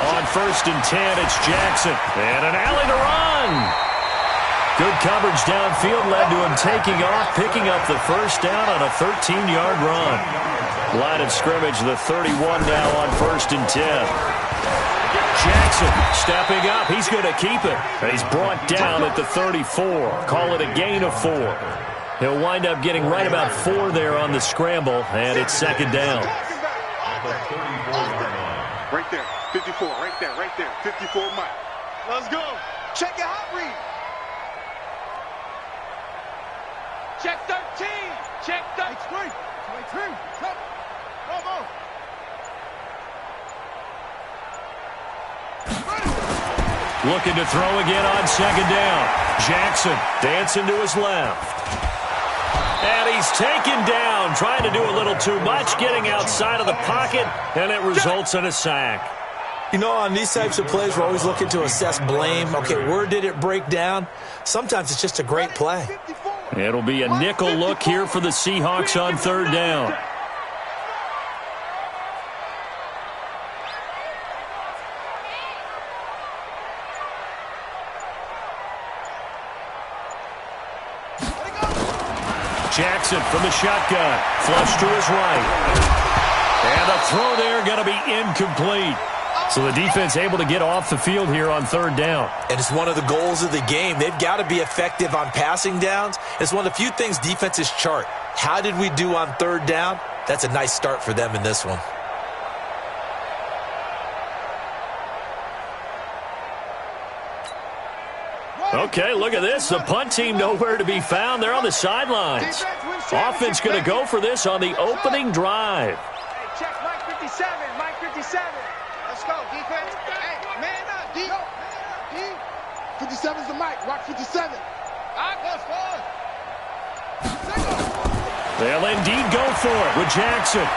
On 1st and 10, it's Jackson. And an alley to run. Good coverage downfield led to him taking off, picking up the first down on a 13-yard run. Line of scrimmage, the 31 now on 1st and 10. Jackson stepping up. He's going to keep it. And he's brought down at the 34. Call it a gain of 4. He'll wind up getting right about 4 there on the scramble, and it's 2nd down. Right there, 54, right there, 54 Mike. Let's go. Check your hot read. Check 13. Check 13. 23. Bravo. Looking to throw again on 2nd down. Jackson dancing to his left. And he's taken down, trying to do a little too much, getting outside of the pocket, and it results in a sack. You know, on these types of plays, we're always looking to assess blame. Okay, where did it break down? Sometimes it's just a great play. It'll be a nickel look here for the Seahawks on 3rd down. Jackson from the shotgun. Flush to his right. And the throw there going to be incomplete. So the defense able to get off the field here on 3rd down. And it's one of the goals of the game. They've got to be effective on passing downs. It's one of the few things defenses chart. How did we do on 3rd down? That's a nice start for them in this one. Okay, look at this. The punt team nowhere to be found. They're on the sidelines. Offense going to go for this on the opening drive. Hey, check Mike 57. Mike 57. Let's go, defense. Hey, man up, D. 57's the Mike. Rock 57. They'll indeed go for it with Jackson.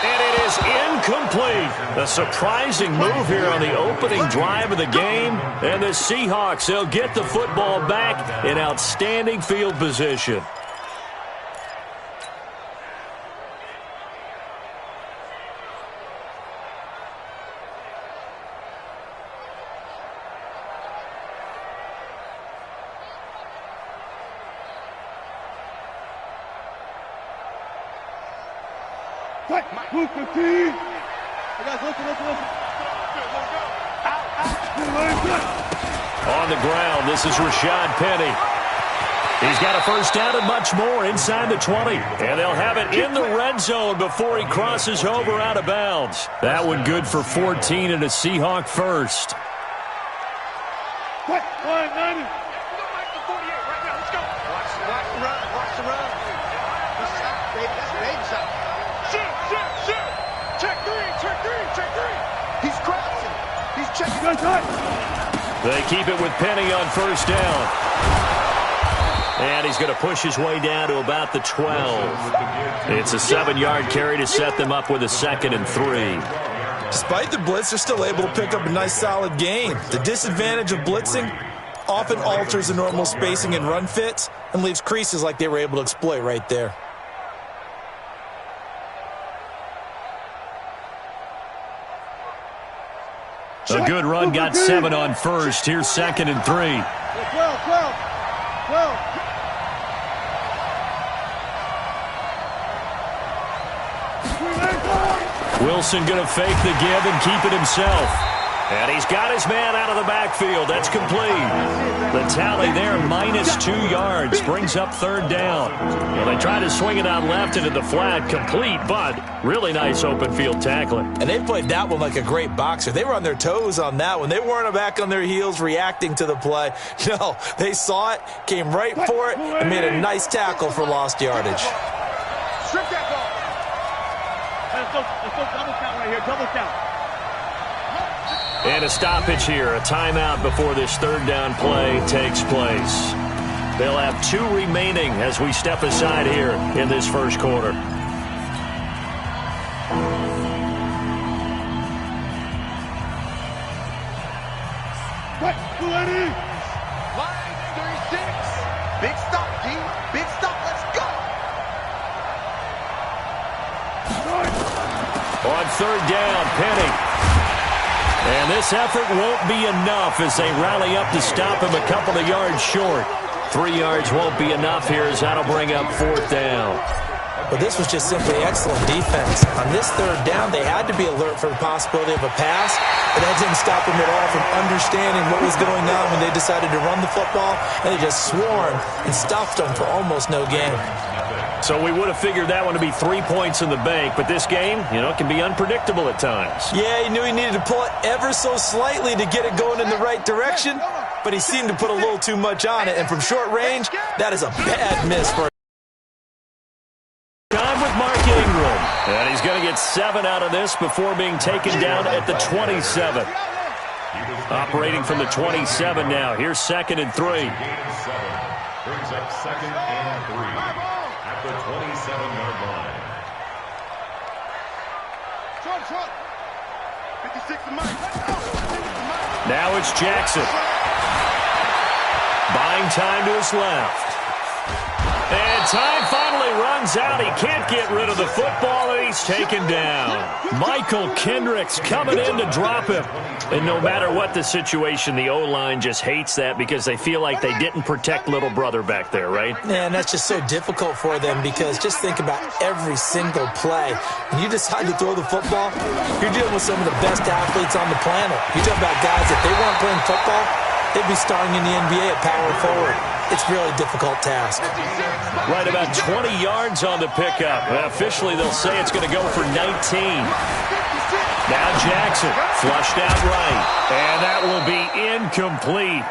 And it is incomplete. A surprising move here on the opening drive of the game. And the Seahawks, they'll get the football back in outstanding field position. On the ground, this is Rashad Penny. He's got a first down and much more inside the 20. And they'll have it in the red zone before he crosses over out of bounds. That one good for 14 and a Seahawk first. Watch the run. Watch the run. That's a baby shot. Shoot. Check three. He's crossing. He's checking. They keep it with Penny on first down. And he's going to push his way down to about the 12. It's a 7-yard carry to set them up with a 2nd and 3. Despite the blitz, they're still able to pick up a nice, solid gain. The disadvantage of blitzing often alters the normal spacing and run fits and leaves creases like they were able to exploit right there. A good run, got 7 on first. Here's 2nd and 3. 12. Wilson going to fake the give and keep it himself. And he's got his man out of the backfield. That's complete. The tally there, minus 2 yards, brings up 3rd down. Well, they try to swing it out left into the flat, complete, but really nice open field tackling. And they played that one like a great boxer. They were on their toes on that one. They weren't back on their heels reacting to the play. No, they saw it, came right for it, and made a nice tackle for lost yardage. Strip that ball. Let's go double count right here, double count. And a stoppage here, a timeout before this 3rd down play takes place. They'll have 2 remaining as we step aside here in this first quarter. Line 36. Big stop, D. Big stop. Let's go. On third down, Penny. And this effort won't be enough as they rally up to stop him a couple of yards short. 3 yards won't be enough here as that'll bring up fourth down. Well, this was just simply excellent defense. On this third down, they had to be alert for the possibility of a pass, but that didn't stop them at all from understanding what was going on when they decided to run the football, and they just swarmed and stuffed them for almost no gain. So we would have figured that one to be 3 points in the bank, but this game, can be unpredictable at times. Yeah, he knew he needed to pull it ever so slightly to get it going in the right direction, but he seemed to put a little too much on it, and from short range, that is a bad miss for Time with Mark Ingram. And he's going to get 7 out of this before being taken down at the 27. Operating from the 27 now. Here's 2nd and 3. Brings up 2nd and 3 at the 27-yard line. 56 to Mike. Now it's Jackson. Buying time to his left. And time finally runs out. He can't get rid of the football, and he's taken down. Michael Kendricks coming in to drop him. And no matter what the situation, the O-line just hates that because they feel like they didn't protect little brother back there, right? Man, that's just so difficult for them because just think about every single play. When you decide to throw the football, you're dealing with some of the best athletes on the planet. You talk about guys, if they weren't playing football, they'd be starting in the NBA at power forward. It's a really difficult task. Right about 20 yards on the pickup. Officially, they'll say it's going to go for 19. Now Jackson, flushed out right. And that will be incomplete.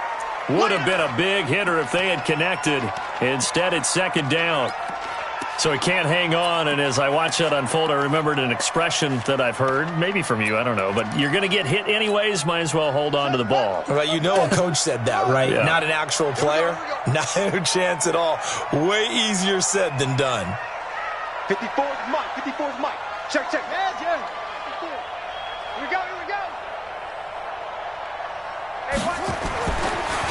Would have been a big hitter if they had connected. Instead, it's 2nd down. So he can't hang on, and as I watch that unfold, I remembered an expression that I've heard, maybe from you, I don't know, but you're going to get hit anyways, might as well hold on to the ball. Well, a coach said that, right? Yeah. Not an actual player? No chance at all. Way easier said than done. 54 is Mike. 54 is Mike. Check. Yeah. Here we go. Hey, watch.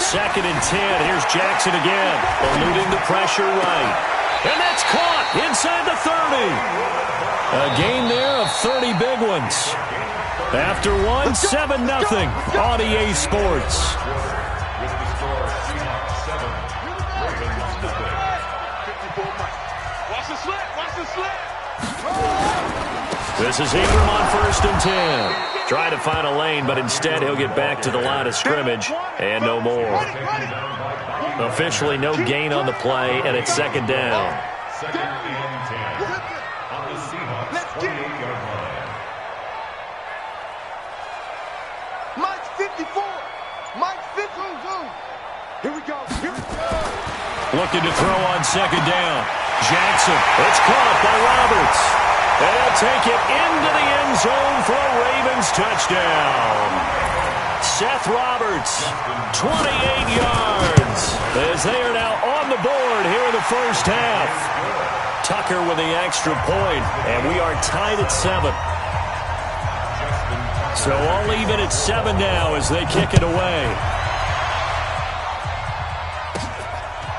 2nd and 10. Here's Jackson again, eluding the pressure right. And that's caught inside the 30. A gain there of 30 big ones. After one, 7-0 on EA Sports. With the score, Seahawks 7, Ravens 54 Mike. Watch the slip. This is Ingram on 1st and 10. Trying to find a lane, but instead he'll get back to the line of scrimmage and no more. Officially no gain on the play, and it's 2nd down. 2nd and 10 on the Seahawks 28-yard line. Mike's 54. Mike's 52. Here we go. Looking to throw on 2nd down. Jackson, it's caught by Roberts. And they'll take it into the end zone for a Ravens touchdown. Seth Roberts, 28 yards, as they are now on the board here in the first half. Tucker with the extra point, and we are tied at 7. So all even at 7 now as they kick it away.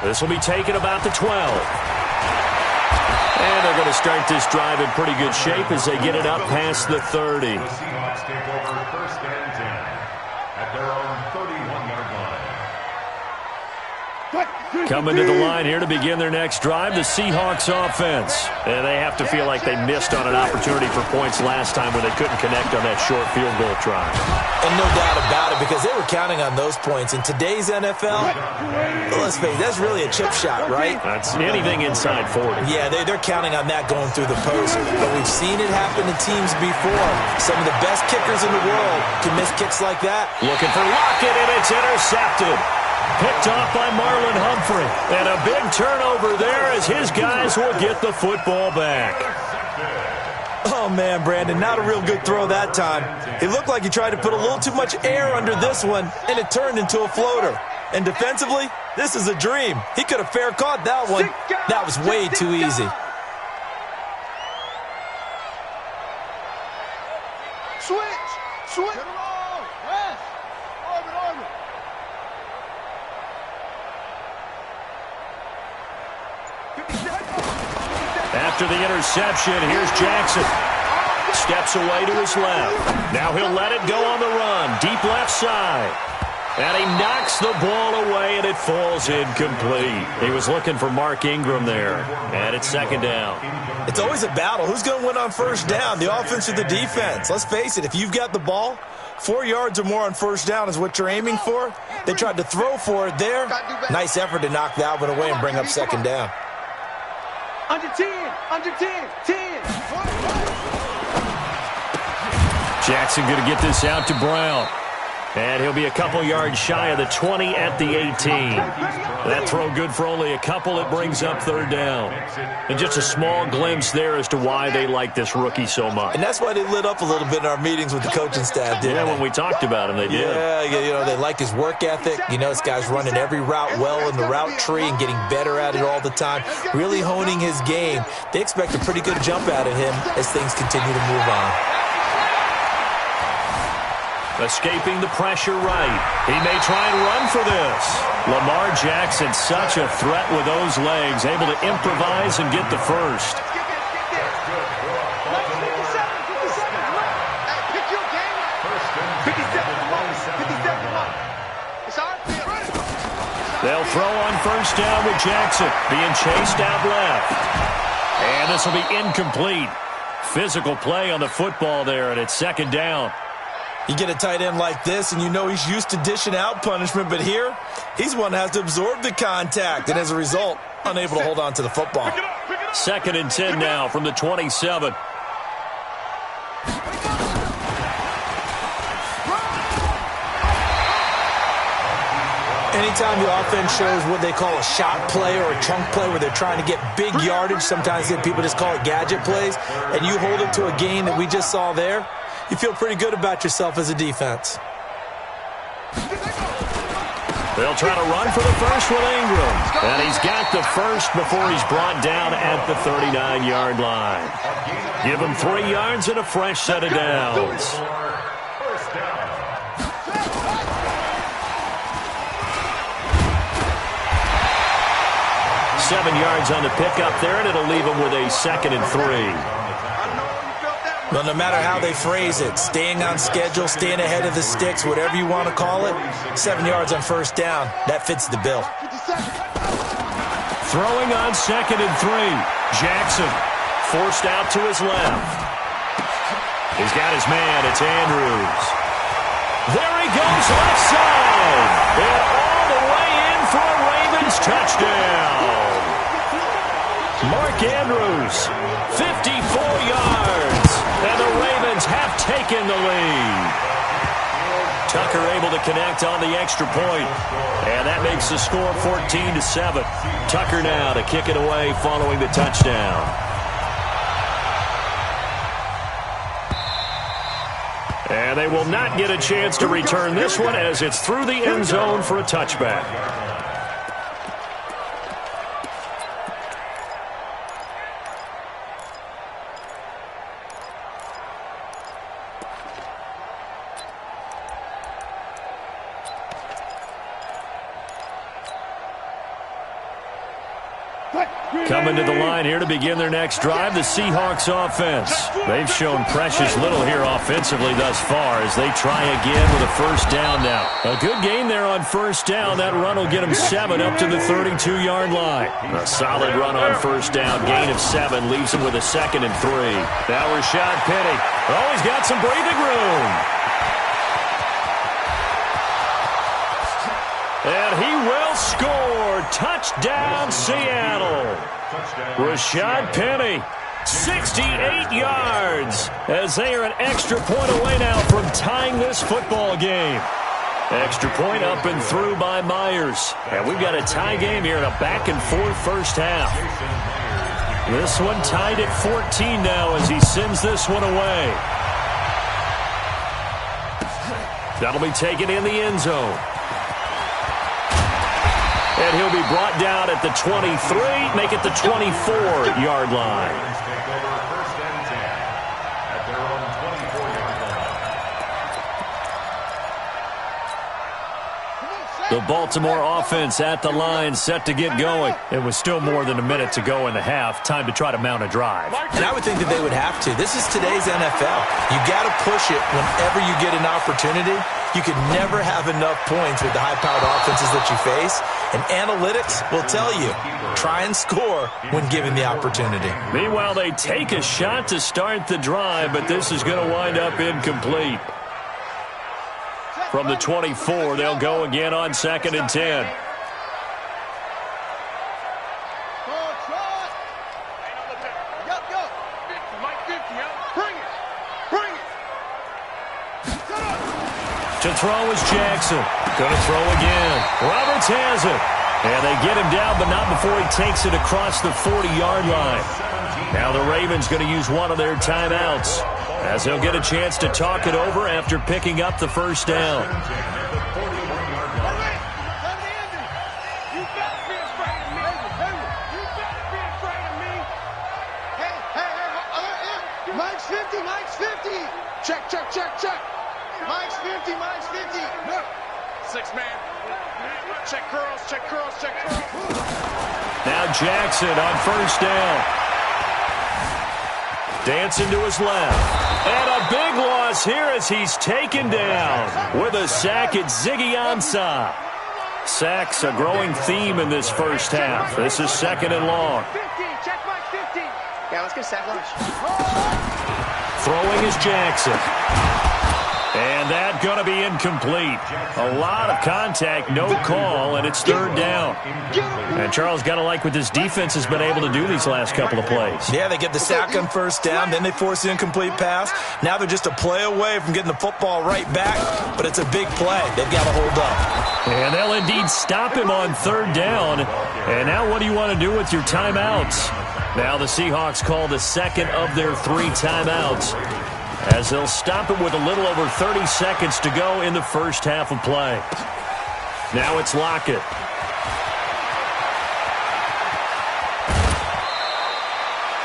This will be taken about the 12. And they're going to start this drive in pretty good shape as they get it up past the 30. The Seahawks take over 1st and 10 at their own 31-yard line. Coming to the line here to begin their next drive, the Seahawks offense. And they have to feel like they missed on an opportunity for points last time when they couldn't connect on that short field goal try. And no doubt about it, because they were counting on those points. In today's NFL, let's face it, that's really a chip shot, right? That's anything inside 40. Yeah, they're counting on that going through the post. But we've seen it happen to teams before. Some of the best kickers in the world can miss kicks like that. Looking for Lockett, and it's intercepted. Picked off by Marlon Humphrey. And a big turnover there as his guys will get the football back. Oh, man, Brandon, not a real good throw that time. It looked like he tried to put a little too much air under this one, and it turned into a floater. And defensively, this is a dream. He could have fair caught that one. That was way too easy. Switch. After the interception, here's Jackson. Steps away to his left. Now he'll let it go on the run. Deep left side. And he knocks the ball away, and it falls incomplete. He was looking for Mark Ingram there. And it's second down. It's always a battle. Who's going to win on first down, the offense or the defense? Let's face it, if you've got the ball, 4 yards or more on first down is what you're aiming for. They tried to throw for it there. Nice effort to knock that one away and bring up second down. Under 10, under 10, 10. Jackson going to get this out to Brown. And he'll be a couple yards shy of the 20 at the 18. That throw good for only a couple. It brings up third down. And just a small glimpse there as to why they like this rookie so much. And that's why they lit up a little bit in our meetings with the coaching staff, didn't they? When we talked about him, they did. Yeah, you know, they like his work ethic. You know, this guy's running every route well in the route tree and getting better at it all the time, really honing his game. They expect a pretty good jump out of him as things continue to move on. Escaping the pressure right. He may try and run for this. Lamar Jackson, such a threat with those legs, able to improvise and get the first. They'll throw on first down with Jackson, being chased out left. And this will be incomplete. Physical play on the football there, and it's second down. You get a tight end like this, and you know he's used to dishing out punishment, but here, he's one that has to absorb the contact, and as a result, unable to hold on to the football. Second and 10 now from the 27. Anytime the offense shows what they call a shot play or a chunk play where they're trying to get big yardage, sometimes people just call it gadget plays, and you hold it to a gain that we just saw there, you feel pretty good about yourself as a defense. They'll try to run for the first with Ingram. And he's got the first before he's brought down at the 39-yard line. Give him 3 yards and a fresh set of downs. First down. 7 yards on the pickup there, and it'll leave him with a 2nd and 3. Well, no matter how they phrase it, staying on schedule, staying ahead of the sticks, whatever you want to call it, 7 yards on first down, that fits the bill. Throwing on 2nd and 3. Jackson forced out to his left. He's got his man. It's Andrews. There he goes, left side. And all the way in for a Ravens touchdown. Mark Andrews, 54 yards. And the Ravens have taken the lead. Tucker able to connect on the extra point. And that makes the score 14-7. Tucker now to kick it away following the touchdown. And they will not get a chance to return this one as it's through the end zone for a touchback. Coming to the line here to begin their next drive, the Seahawks offense. They've shown precious little here offensively thus far as they try again with a first down now. A good gain there on first down. That run will get them 7 up to the 32-yard line. A solid run on first down. Gain of 7 leaves them with a 2nd and 3. Now Rashad Penny. Oh, he's got some breathing room. And he will score. Touchdown, Seattle. Rashad Penny, 68 yards, as they are an extra point away now from tying this football game. Extra point up and through by Myers. And we've got a tie game here in a back-and-forth first half. This one tied at 14 now as he sends this one away. That'll be taken in the end zone. And he'll be brought down at the 23, make it the 24-yard line. The Baltimore offense at the line, set to get going. It was still more than a minute to go in the half. Time to try to mount a drive. And I would think that they would have to. This is today's NFL. You got to push it whenever you get an opportunity. You can never have enough points with the high-powered offenses that you face. And analytics will tell you, try and score when given the opportunity. Meanwhile, they take a shot to start the drive, but this is going to wind up incomplete. From the 24, they'll go again on 2nd and 10. To throw is Jackson. Going to throw again. Roberts has it. And they get him down, but not before he takes it across the 40-yard line. Now the Ravens going to use one of their timeouts, as they'll get a chance to talk it over after picking up the first down. Mike's 50, Mike's 50. Check, check, check, check. Mike's 50, Mike's 50. Look. 6-man. Check curls, check curls, check curls. Now Jackson on first down. Dancing to his left. And a big loss here as he's taken down. With a sack, it's Ziggy Ansah. Sacks a growing theme in this first half. This is 2nd and long. 50, check Mike's 50. Yeah, let's get sack lunch. Throwing is Jackson. And that going to be incomplete. A lot of contact, no call, and it's 3rd down. And Charles, got to like what this defense has been able to do these last couple of plays. Yeah, they get the sack on first down, then they force the incomplete pass. Now they're just a play away from getting the football right back, but it's a big play. They've got to hold up. And they'll indeed stop him on 3rd down. And now what do you want to do with your timeouts? Now the Seahawks call the second of their 3 timeouts, as they'll stop it with a little over 30 seconds to go in the first half of play. Now it's Lockett.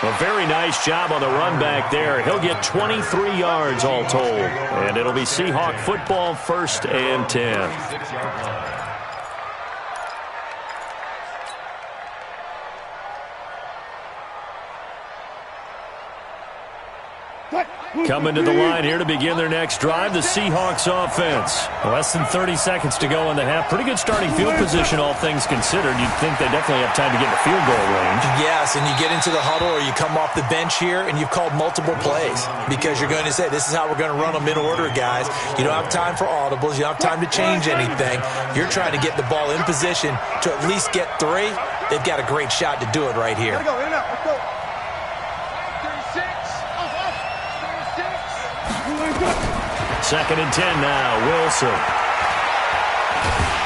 A very nice job on the run back there. He'll get 23 yards all told. And it'll be Seahawk football, 1st and 10. Coming to the line here to begin their next drive, the Seahawks offense. Less than 30 seconds to go in the half. Pretty good starting field position, all things considered. You'd think they definitely have time to get in the field goal range. Yes, and you get into the huddle or you come off the bench here and you've called multiple plays because you're going to say, this is how we're going to run them in order, guys. You don't have time for audibles. You don't have time to change anything. You're trying to get the ball in position to at least get 3. They've got a great shot to do it right here. Let's go, in and out, let's go. 2nd and 10 now. Wilson.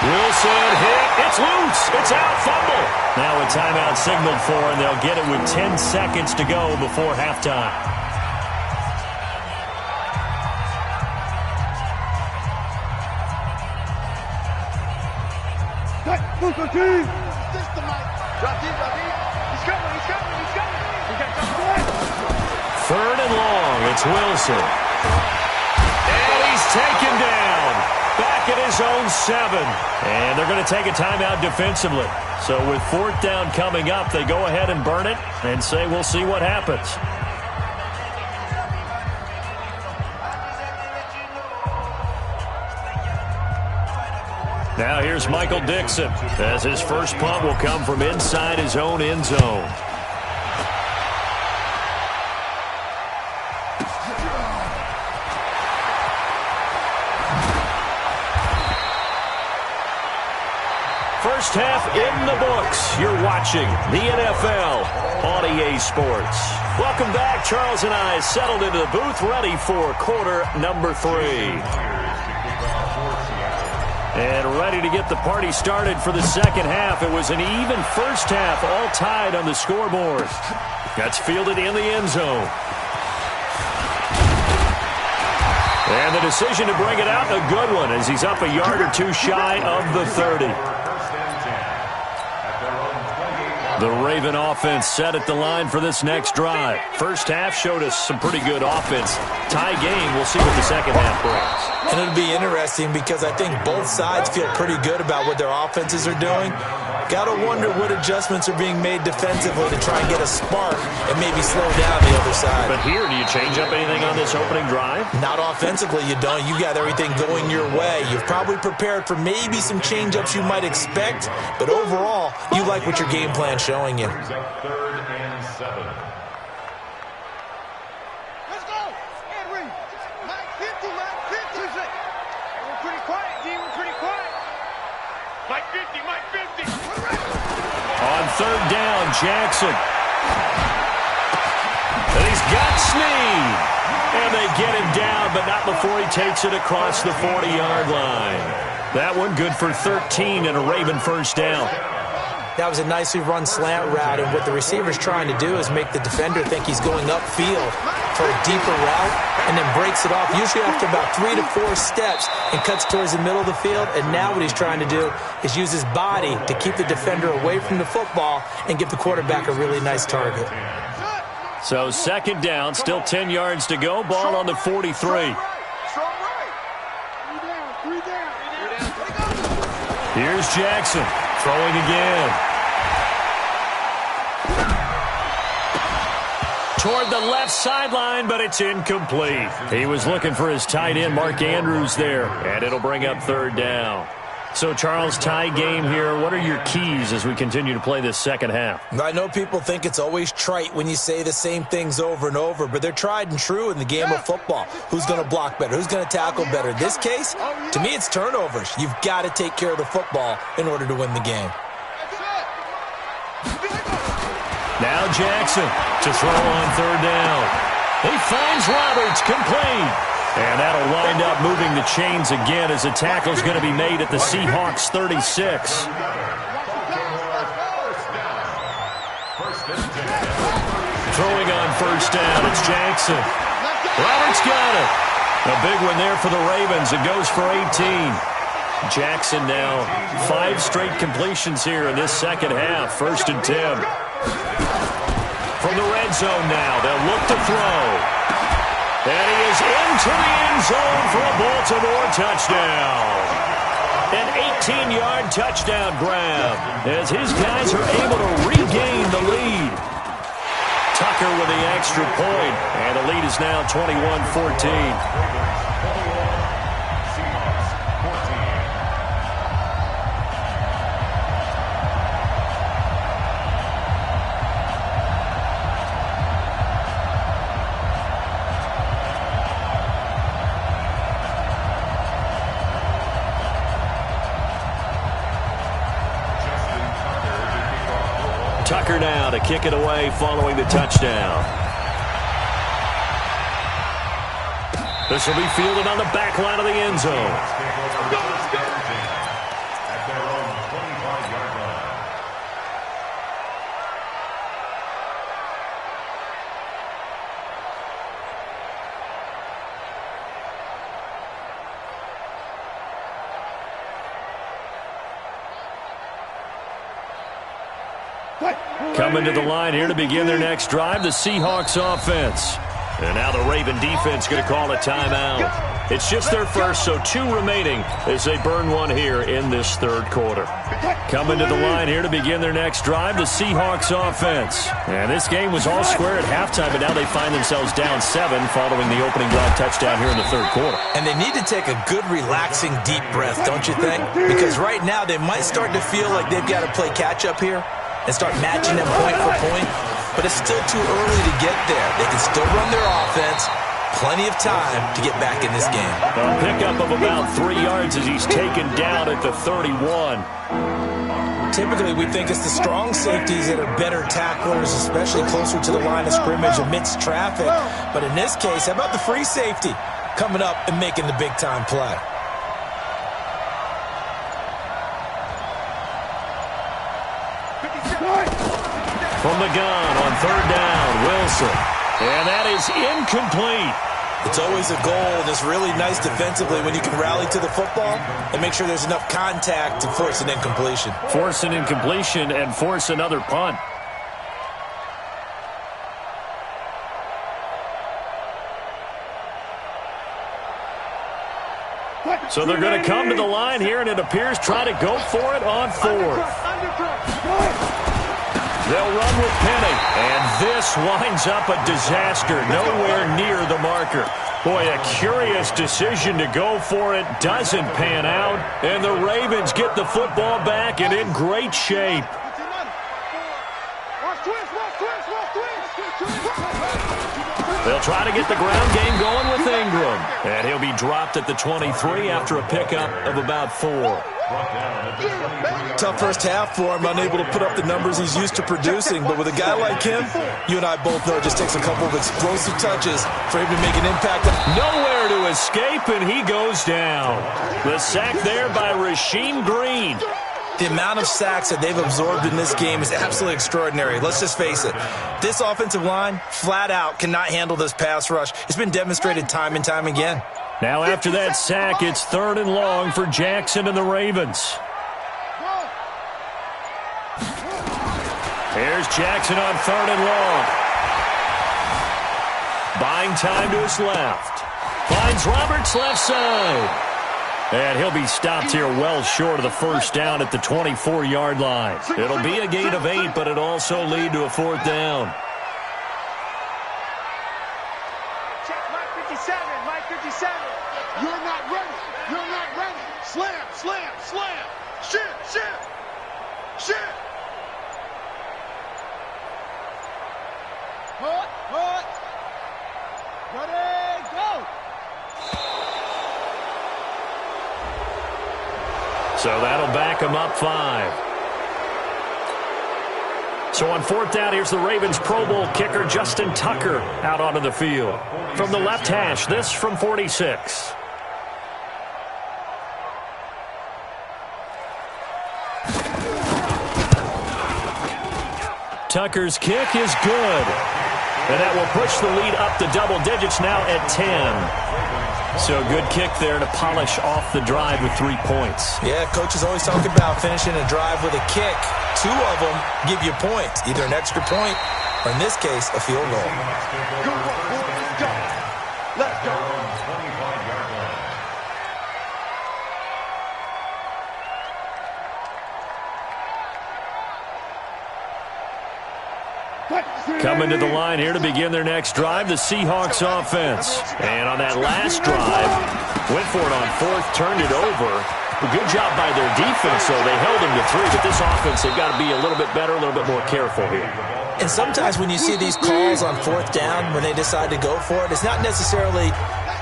Wilson hit. It's loose. It's out. Fumble. Now a timeout signaled for, and they'll get it with 10 seconds to go before halftime. Move the team. This the mic. Drop deep, drop deep. He's coming, he's coming, he's coming. He got to 3rd and long. It's Wilson. And he's taken down. Back at his own 7. And they're going to take a timeout defensively. So with 4th down coming up, they go ahead and burn it and say we'll see what happens. Now here's Michael Dixon, as his first punt will come from inside his own end zone. First half in the books. You're watching the NFL on EA Sports. Welcome back. Charles and I settled into the booth, ready for quarter number 3. And ready to get the party started for the second half. It was an even first half, all tied on the scoreboard. That's fielded in the end zone. And the decision to bring it out, a good one, as he's up a yard or 2 shy of the 30. The Raven offense set at the line for this next drive. First half showed us some pretty good offense. Tie game, we'll see what the second half brings. And it'll be interesting because I think both sides feel pretty good about what their offenses are doing. Got to wonder what adjustments are being made defensively to try and get a spark and maybe slow down the other side. But here, do you change up anything on this opening drive? Not offensively, you don't. You got everything going your way. You've probably prepared for maybe some change-ups you might expect, but overall, you like what your game plan's showing you. Brings up 3rd and 7. Let's go. Henry. Mike 50, Mike 50. We're pretty quiet, D. We're pretty quiet. Mike 50, Mike 50. On 3rd down, Jackson. And he's got Snead. And they get him down, but not before he takes it across the 40-yard line. That one good for 13 and a Raven first down. That was a nicely run slant route, and what the receiver's trying to do is make the defender think he's going upfield for a deeper route and then breaks it off, usually after about 3 to 4 steps, and cuts towards the middle of the field. And now what he's trying to do is use his body to keep the defender away from the football and give the quarterback a really nice target. So 2nd down, still 10 yards to go. Ball on the 43. Strong right. 3 down. Here's Jackson throwing again. Toward the left sideline, but it's incomplete. He was looking for his tight end, Mark Andrews, there, and it'll bring up 3rd down. So, Charles, tie game here. What are your keys as we continue to play this second half? I know people think it's always trite when you say the same things over and over, but they're tried and true in the game of football. Who's going to block better? Who's going to tackle better? In this case, to me, it's turnovers. You've got to take care of the football in order to win the game. Now Jackson to throw on 3rd down. He finds Roberts, complete. And that'll wind up moving the chains again as the tackle's going to be made at the Seahawks 36. Throwing on 1st down, it's Jackson. Roberts got it. A big one there for the Ravens. It goes for 18. Jackson now 5 straight completions here in this second half. 1st and 10. From the red zone now, they'll look to throw. And he is into the end zone for a Baltimore touchdown. An 18-yard touchdown grab as his guys are able to regain the lead. Tucker with the extra point, and the lead is now 21-14. Tucker now to kick it away following the touchdown. This will be fielded on the back line of the end zone. Coming to the line here to begin their next drive, the Seahawks offense. And now the Raven defense going to call a timeout. It's just their first, so 2 remaining as they burn one here in this 3rd quarter. Coming to the line here to begin their next drive, the Seahawks offense. And this game was all square at halftime, but now they find themselves down 7 following the opening drive touchdown here in the 3rd quarter. And they need to take a good, relaxing, deep breath, don't you think? Because right now they might start to feel like they've got to play catch-up here and start matching them point for point. But it's still too early to get there. They can still run their offense. Plenty of time to get back in this game. A pickup of about 3 yards as he's taken down at the 31. Typically, we think it's the strong safeties that are better tacklers, especially closer to the line of scrimmage amidst traffic. But in this case, how about the free safety coming up and making the big-time play? From the gun on 3rd down, Wilson. And that is incomplete. It's always a goal, and it's really nice defensively when you can rally to the football and make sure there's enough contact to force an incompletion. Force an incompletion and force another punt. So they're going to come to the line here, and it appears try to go for it on fourth. They'll run with Penny, and this winds up a disaster, nowhere near the marker. Boy, a curious decision to go for it, doesn't pan out, and the Ravens get the football back and in great shape. They'll try to get the ground game going with Ingram, and he'll be dropped at the 23 after a pickup of about 4. Tough first half for him, unable to put up the numbers he's used to producing. But with a guy like him, you and I both know it just takes a couple of explosive touches for him to make an impact. Nowhere to escape, and he goes down. The sack there by Rasheem Green. The amount of sacks that they've absorbed in this game is absolutely extraordinary. Let's just face it. This offensive line, flat out, cannot handle this pass rush. It's been demonstrated time and time again. Now after that sack, it's 3rd and long for Jackson and the Ravens. Here's Jackson on 3rd and long. Buying time to his left. Finds Roberts left side. And he'll be stopped here well short of the first down at the 24-yard line. It'll be a gain of 8, but it'll also lead to a 4th down. Check Mike 57, Mike 57. You're not ready. You're not ready. Slam, slam, slam. Shit. Put. Ready, go. So that'll back him up 5. So on 4th down, here's the Ravens Pro Bowl kicker Justin Tucker out onto the field. From the left hash, this from 46. Tucker's kick is good. And that will push the lead up to double digits now at 10. So good kick there to polish off the drive with 3 points. Yeah, coaches always talk about finishing a drive with a kick. 2 of them give you points, either an extra point or, in this case, a field goal. Let's go. Coming to the line here to begin their next drive, the Seahawks offense. And on that last drive, went for it on 4th, turned it over. A good job by their defense, though. They held them to 3, but this offense, they've got to be a little bit better, a little bit more careful here. And sometimes when you see these calls on 4th down, when they decide to go for it, it's not necessarily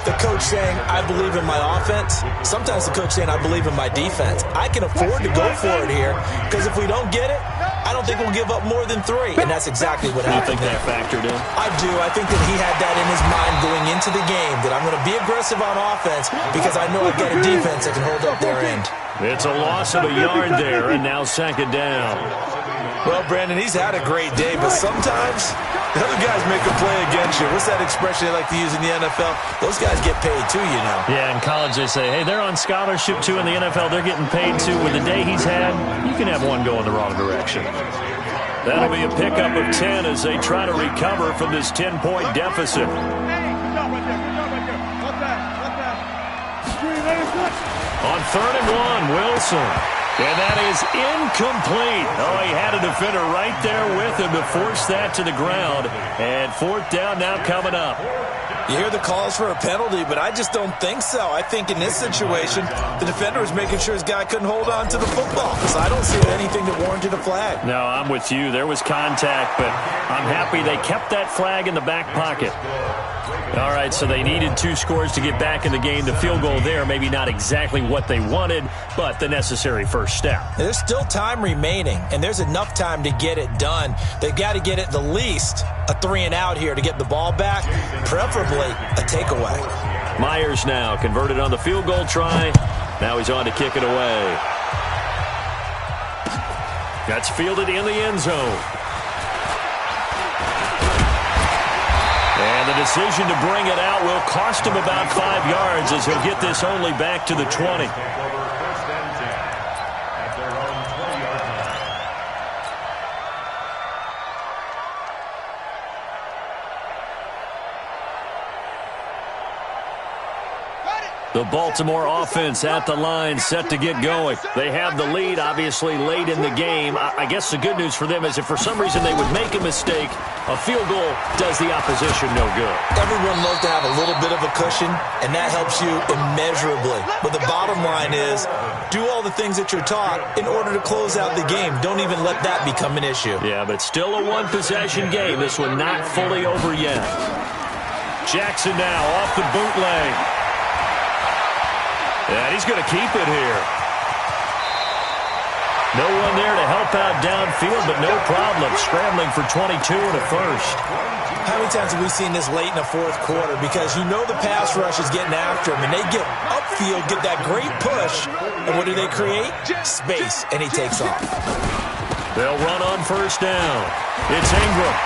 the coach saying, I believe in my offense. Sometimes the coach saying, I believe in my defense. I can afford to go for it here, because if we don't get it, I don't think we'll give up more than 3, and that's exactly what happened. You think that factored in? I do. I think that he had that in his mind going into the game, that I'm going to be aggressive on offense because I know I've got a defense that can hold up their end. It's a loss of a yard there, and now 2nd down. Well, Brandon, he's had a great day, but sometimes the other guys make a play against you. What's that expression they like to use in the NFL? Those guys get paid too, you know. Yeah, in college they say, hey, they're on scholarship too. In the NFL, they're getting paid too. With the day he's had, you can have one go in the wrong direction. That'll be a pickup of 10 as they try to recover from this 10-point deficit. On 3rd and 1, Wilson. And that is incomplete. Oh, he had a defender right there with him to force that to the ground. And 4th down now coming up. You hear the calls for a penalty, but I just don't think so. I think in this situation, the defender was making sure his guy couldn't hold on to the football. So I don't see anything that warranted a flag. No, I'm with you. There was contact, but I'm happy they kept that flag in the back pocket. All right, so they needed 2 scores to get back in the game. The field goal there, maybe not exactly what they wanted, but the necessary first step. There's still time remaining, and there's enough time to get it done. They've got to get at the least a 3-and-out here to get the ball back, preferably a takeaway. Myers now converted on the field goal try. Now he's on to kick it away. That's fielded in the end zone. And the decision to bring it out will cost him about 5 yards as he'll get this only back to the 20. The Baltimore offense at the line, set to get going. They have the lead, obviously, late in the game. I guess the good news for them is if for some reason they would make a mistake, a field goal does the opposition no good. Everyone loves to have a little bit of a cushion, and that helps you immeasurably. But the bottom line is, do all the things that you're taught in order to close out the game. Don't even let that become an issue. Yeah, but still a one-possession game. This one not fully over yet. Jackson now off the bootleg. And he's going to keep it here. No one there to help out downfield, but no problem. Scrambling for 22 and a first. How many times have we seen this late in the fourth quarter? Because you know the pass rush is getting after him, and they get upfield, get that great push, and what do they create? Space, and he takes off. They'll run on first down. It's Ingram.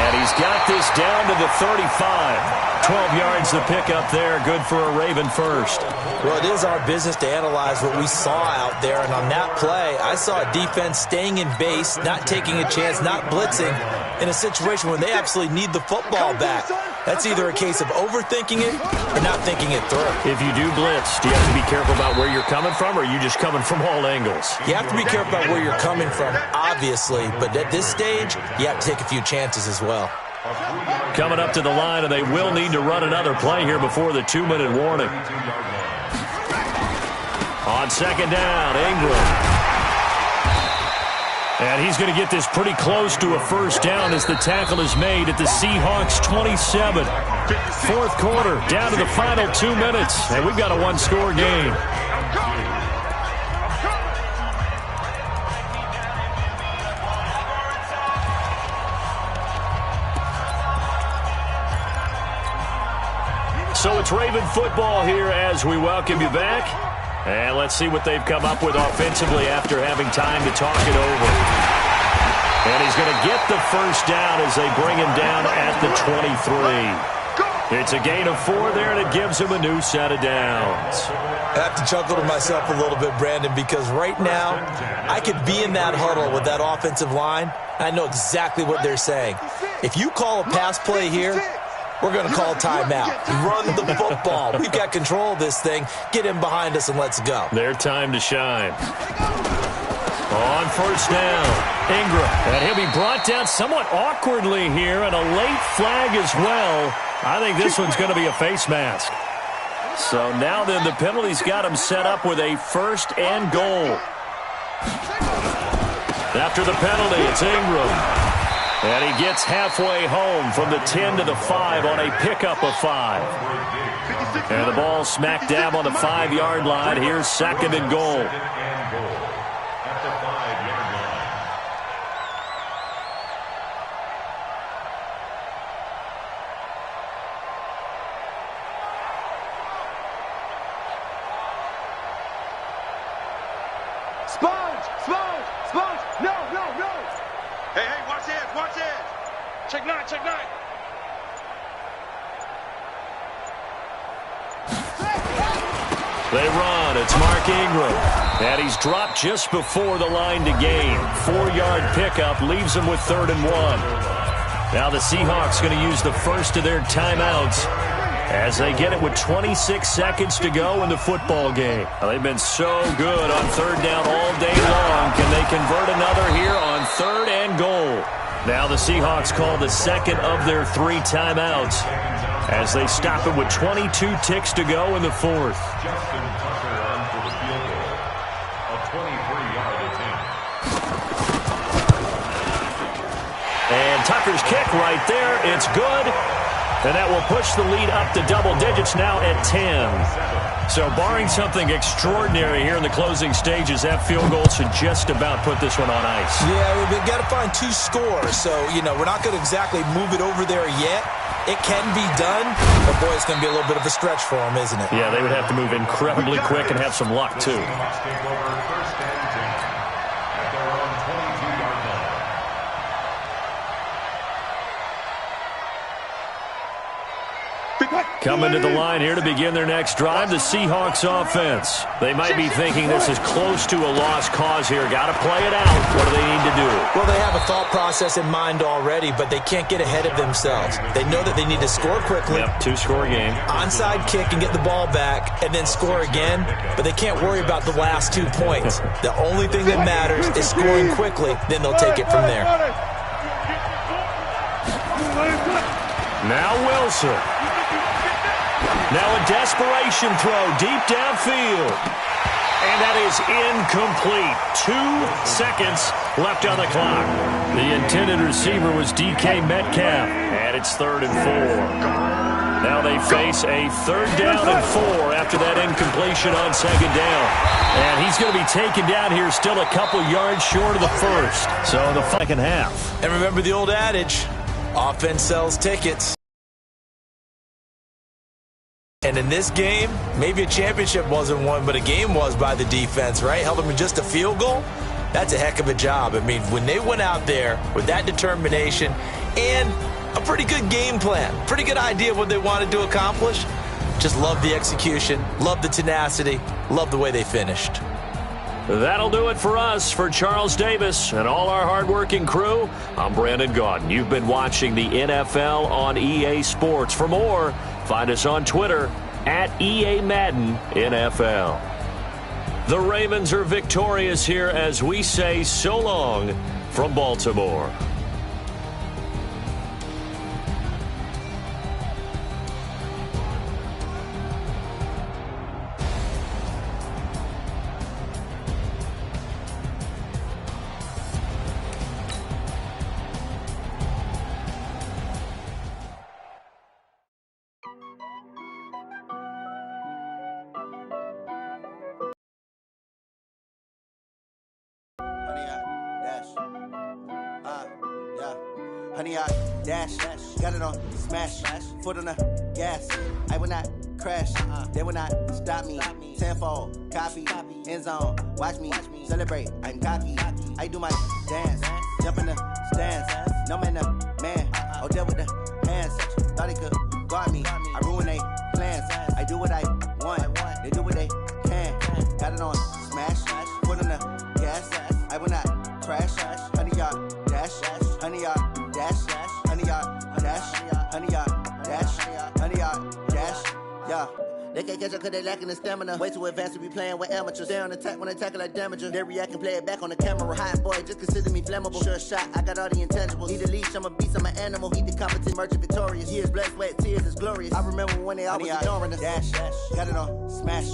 And he's got this down to the 35. 12 yards to pick up there. Good for a Raven first. Well, it is our business to analyze what we saw out there. And on that play, I saw a defense staying in base, not taking a chance, not blitzing, in a situation where they absolutely need the football back. That's either a case of overthinking it or not thinking it through. If you do blitz, do you have to be careful about where you're coming from, or are you just coming from all angles? You have to be careful about where you're coming from, obviously. But at this stage, you have to take a few chances as well. Coming up to the line, and they will need to run another play here before the 2-minute warning. On second down, Ingram. And he's going to get this pretty close to a first down as the tackle is made at the Seahawks 27. Fourth quarter, down to the final 2 minutes, and we've got a one-score game. So it's Raven football here as we welcome you back. And let's see what they've come up with offensively after having time to talk it over. And he's going to get the first down as they bring him down at the 23. It's a gain of 4 there, and it gives him a new set of downs. I have to chuckle to myself a little bit, Brandon, because right now I could be in that huddle with that offensive line. I know exactly what they're saying. If you call a pass play here, we're going to call timeout. Run the football. We've got control of this thing. Get him behind us and let's go. Their time to shine. On first down, Ingram. And he'll be brought down somewhat awkwardly here, and a late flag as well. I think this one's going to be a face mask. So now then the penalty's got him set up with a first and goal. After the penalty, it's Ingram. And he gets halfway home from the 10 to the 5 on a pickup of 5. And the ball smack dab on the 5-yard line. Here's second and goal. Sponge! No! Hey, watch this! Check nine! They run. It's Mark Ingram. And he's dropped just before the line to gain. 4-yard pickup leaves him with 3rd and 1. Now the Seahawks going to use the first of their timeouts as they get it with 26 seconds to go in the football game. Well, they've been so good on 3rd down all day long. Can they convert another here on 3rd and goal? Now the Seahawks call the second of their 3 timeouts as they stop it with 22 ticks to go in the 4th. Justin Tucker on for the field goal. A 23-yard attempt. And Tucker's kick right there. It's good. And that will push the lead up to double digits now at 10. So barring something extraordinary here in the closing stages, that field goal should just about put this one on ice. Yeah, we've got to find 2 scores. So, we're not going to exactly move it over there yet. It can be done, but boy, it's going to be a little bit of a stretch for them, isn't it? Yeah, they would have to move incredibly quick and have some luck, too. Coming to the line here to begin their next drive, the Seahawks offense. They might be thinking this is close to a lost cause here. Got to play it out. What do they need to do? Well, they have a thought process in mind already, but they can't get ahead of themselves. They know that they need to score quickly. Yep, two-score game. Onside kick and get the ball back and then score again, but they can't worry about the last 2 points. The only thing that matters is scoring quickly, then they'll take it from there. Now Wilson. Now a desperation throw deep downfield. And that is incomplete. 2 seconds left on the clock. The intended receiver was DK Metcalf. And it's 3rd and 4. Now they face a 3rd down and 4 after that incompletion on 2nd down. And he's going to be taken down here still a couple yards short of the first. So the second half. And remember the old adage, offense sells tickets. And in this game, maybe a championship wasn't won, but a game was by the defense, right? Held them to just a field goal. That's a heck of a job. I mean, when they went out there with that determination and a pretty good game plan, pretty good idea of what they wanted to accomplish, just love the execution, love the tenacity, love the way they finished. That'll do it for us. For Charles Davis and all our hardworking crew, I'm Brandon Gaudin. You've been watching the NFL on EA Sports. For more, find us on Twitter at EA Madden NFL. The Ravens are victorious here as we say so long from Baltimore. Honey, I dash, got it on smash, foot on the gas. I will not crash, they will not stop me. Tenfold, copy, end zone, watch me celebrate. I'm cocky, I do my dance, jump in the stands. No man, man, oh, deal with the hands. Thought he could guard me, I ruin they plans. I do what I want, they do what they can. Got it on smash, foot on the gas. I will not crash, honey, y'all dash, honey, y'all dash, honey, y'all dash, honey, y'all dash, honey, y'all dash, yeah. They can't catch up cause they lacking the stamina. Way too advanced to be playing with amateurs. Stay on attack when they tackle like damager. They react and play it back on the camera. Hot boy, just consider me flammable. Sure shot, I got all the intangibles. Need a leash, I'm a beast, I'm an animal. Eat the competent merchant victorious. Years, blood, sweat, tears, it's glorious. I remember when they always ignoring us. Dash, got it on smash,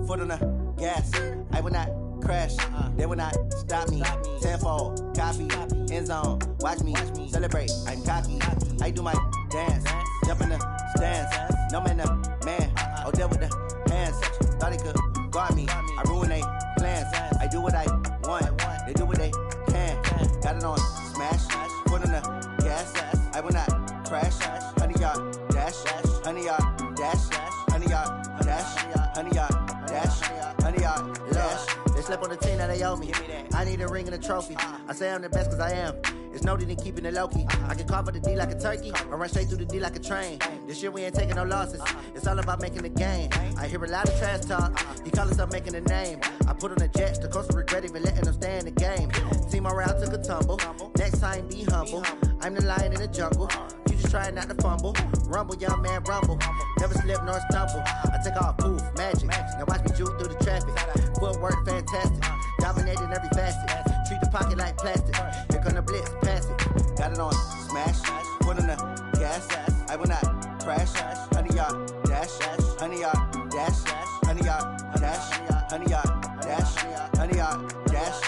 foot on the gas. I will not crash, they will not stop me. Tenfold, copy, end zone, watch me celebrate. I'm cocky, I do my dance, jump in the stands. No man, man, oh, deal with the hands. Thought he could guard me, I ruin they plans. I do what I want, they do what they can. Got it on smash, foot on the gas. I will not crash, honey, y'all dash, honey, y'all dash, honey, y'all dash, honey, y'all dash, honey, y'all dash. They slept on the team that they owe me. I need a ring and a trophy. I say I'm the best cause I am. It's no need in keeping it low-key. I can carve up the D like a turkey or run straight through the D like a train. This year we ain't taking no losses. It's all about making the game. I hear a lot of trash talk. He call himself making a name. I put on the Jets. The coach will regret even letting them stay in the game. Team morale took a tumble. Next time be humble. I'm the lion in the jungle. You just trying not to fumble. Rumble, young man, rumble. Never slip nor stumble. I take off, poof, magic. Now watch me juke through the traffic. Footwork fantastic. Dominating every facet. Treat the pocket like plastic. Here come the blitz, pass it. Got it on smash, foot on the gas. I will not crash. Honey, y'all dash, honey, y'all dash, honey, y'all dash, honey, y'all dash, honey, y'all dash.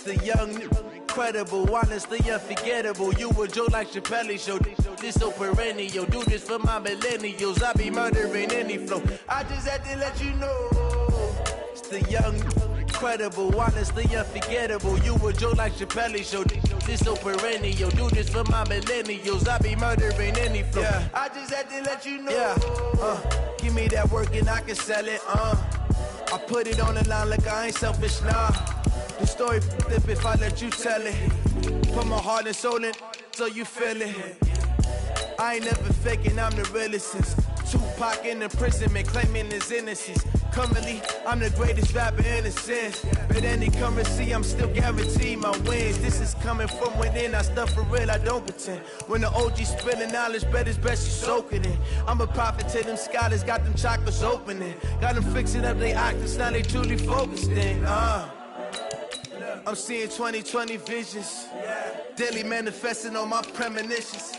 The young, incredible, honestly unforgettable. You a joke like Chappelle Show. This so perennial. Do this for my millennials. I be murdering any flow. I just had to let you know. It's the young, incredible, honestly unforgettable. You a joke like Chappelle show. This so perennial. Do this for my millennials. I be murdering any flow. Yeah. I just had to let you know. Yeah. Give me that work and I can sell it. I put it on the line like I ain't selfish, nah. The story flip if I let you tell it. Put my heart and soul in so you feel it. I ain't never faking, I'm the realest since Tupac in imprisonment, claiming his innocence. Currently, I'm the greatest rapper in a sense. But any currency, I'm still guaranteed my wins. This is coming from within, I stuff for real, I don't pretend. When the OG spilling knowledge, bet it's best you soak it in. I'm a prophet to them scholars, got them chakras opening. Got them fixing up their octaves, now they truly focused in. I'm seeing 2020 visions. Daily manifesting on my premonitions.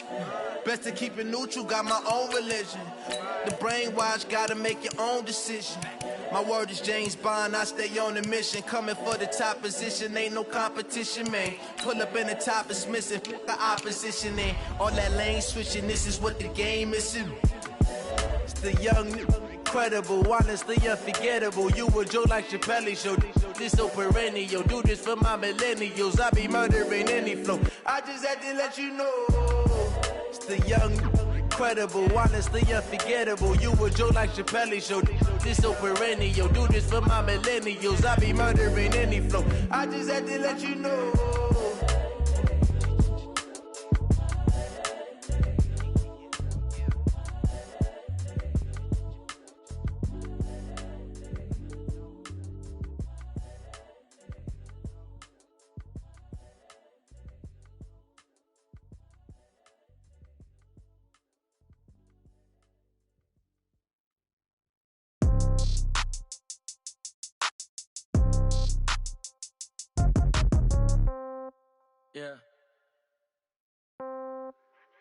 Best to keep it neutral, got my own religion. The brainwash, gotta make your own decision. My word is James Bond, I stay on the mission. Coming for the top position, ain't no competition, man. Pull up in the top, it's missing, the opposition in. All that lane switching, this is what the game is. It's the young, incredible, honestly unforgettable. You a joke like Chappelle show. This so perennial. Do this for my millennials. I be murdering any flow. I just had to let you know. It's the young, incredible, honestly unforgettable. You a joke like Chappelle show. This so perennial. Do this for my millennials. I be murdering any flow. I just had to let you know.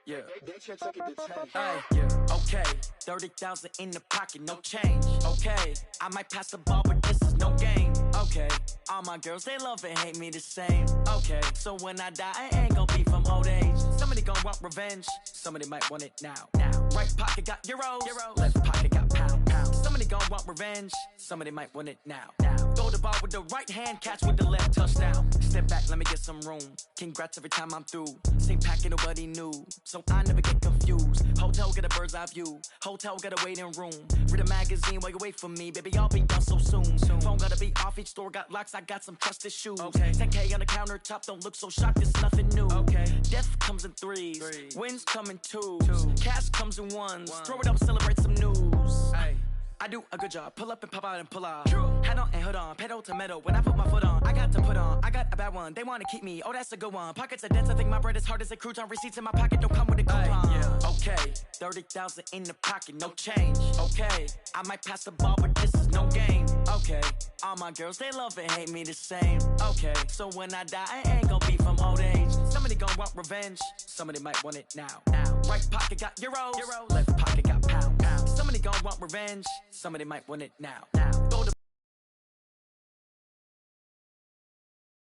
Yeah. Hey, yeah. Okay, 30,000 in the pocket, no change. Okay, I might pass the ball, but this is no game. Okay, all my girls, they love and hate me the same. Okay, so when I die, I ain't gon' be from old age. Somebody gon' want revenge, somebody might want it now. Right pocket got euros, left pocket got pound. Somebody gon' want revenge, somebody might want it now. Throw the ball with the right hand, catch with the left, touchdown. Step back, let me get some room. Congrats every time I'm through. Same packet, nobody knew, so I never get confused. Hotel get a bird's eye view. Hotel get a waiting room. Read a magazine while you wait for me, baby. I'll be done so soon. Phone gotta be off. Each store got locks. I got some trusted shoes. 10K on the countertop. Don't look so shocked. It's nothing new. Death comes in threes. Wins come in twos. Cash comes in ones. Throw it up, celebrate some news. I do a good job. Pull up and pop out and pull out. Head on and hood on. Pedal to metal. When I put my foot on, I got to put on. I got a bad one. They want to keep me. Oh, that's a good one. Pockets are dense. I think my bread is hard as a crouton. Receipts in my pocket don't come with a coupon. Okay, 30,000 in the pocket, no change. Okay, I might pass the ball, but this is no game. Okay, all my girls, they love and hate me the same. Okay, so when I die, I ain't gon' be from old age. Somebody gon' want revenge. Somebody might want it now. Right pocket got euros. Left pocket got pound. Somebody gon' want revenge. Somebody might want it now. Throw the